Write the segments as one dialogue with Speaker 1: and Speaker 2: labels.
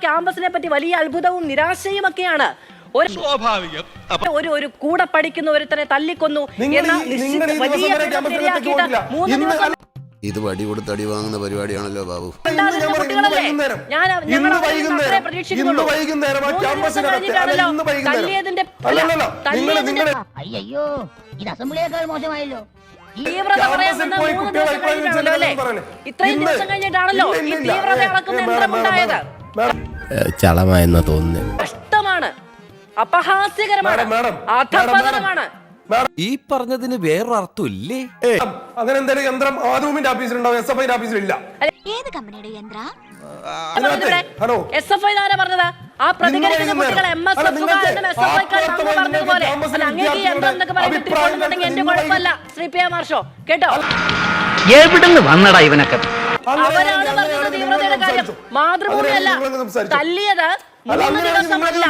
Speaker 1: ക്യാമ്പസിനെ പറ്റി വലിയ അത്ഭുതവും നിരാശയും ഒക്കെയാണ്. ഒരു കൂടെ പഠിക്കുന്ന ഒരുത്തനെ തല്ലിക്കൊന്നു എന്ന വലിയ ശരിയാക്കിയിട്ട് 3 ദിവസം
Speaker 2: ഇത് വടി കൊടുത്ത് അടി വാങ്ങുന്ന പരിപാടിയാണല്ലോ ബാബു.
Speaker 3: അയ്യോ ഇത് അസംബ്ലിയേക്കാൾ മോശമായല്ലോ.
Speaker 1: ഇത്രയും ദിവസം കഴിഞ്ഞിട്ടാണല്ലോ ഈ തീവ്രത അളക്കുന്ന യന്ത്രമുണ്ടായത്.
Speaker 2: ചളമായെന്നാ തോന്നുന്നു.
Speaker 1: കഷ്ടമാണ്, അപഹാസ്യകരമാണ്, അധപതനമാണ്.
Speaker 4: ഈ പറഞ്ഞതിന് വേറൊരർത്ഥം ഇല്ലേ?
Speaker 5: അങ്ങനെ എന്തെങ്കിലും യന്ത്രം ആദൂമിന്റെ ഓഫീസിലുണ്ടാവും, SFI ഓഫീസിലില്ല.
Speaker 3: ഏത് കമ്പനിയുടെ യന്ത്ര?
Speaker 1: SFI പറഞ്ഞത് ആ പ്രതികരിക്കുന്ന കുട്ടികളെ പറഞ്ഞതുപോലെ അങ്ങേക്ക് യന്ത്രം എന്നൊക്കെ പറയുന്നുണ്ടെങ്കിൽ എന്റെ കുഴപ്പമല്ല. ശ്രീ പി. മാർഷോ കേട്ടോ,
Speaker 6: എവിടുന്ന് വന്നടാ ഇവനൊക്കെ?
Speaker 1: അവരാണ് പറഞ്ഞത് തീവ്രതയുടെ കാര്യം. മാതൃഭൂമിയല്ല തല്ലിയത്, 3 ദിവസമല്ല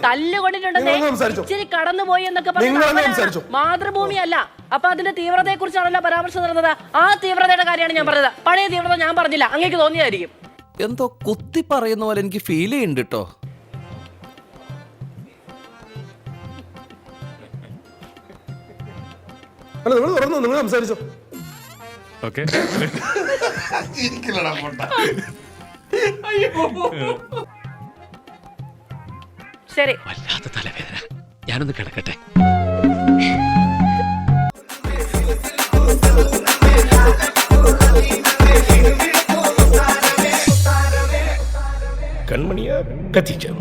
Speaker 1: തല്ലുകൊണ്ടിട്ടുണ്ടെന്നേ, ഇച്ചിരി കടന്നുപോയി എന്നൊക്കെ പറഞ്ഞു. മാതൃഭൂമിയല്ല. അപ്പൊ അതിന്റെ തീവ്രതയെ കുറിച്ചാണല്ലോ പരാമർശം നടന്നത്. ആ തീവ്രതയുടെ കാര്യമാണ് ഞാൻ പറഞ്ഞത്. പഴയ തീവ്രത ഞാൻ പറഞ്ഞില്ല, അങ്ങേക്ക് തോന്നിയായിരിക്കും.
Speaker 4: എന്തോ കുത്തി പറയുന്ന പോലെ എനിക്ക് ഫീൽ ചെയ്യുന്നുണ്ട് കേട്ടോ.
Speaker 5: അല്ല, നിങ്ങൾ തുറന്നു, നിങ്ങൾ സംസാരിച്ചോ.
Speaker 1: ശരി,
Speaker 6: വല്ലാത്ത തലവേദന, ഞാനൊന്ന് കിടക്കട്ടെ.
Speaker 7: കൺമണിയാ കത്തിച്ചവ.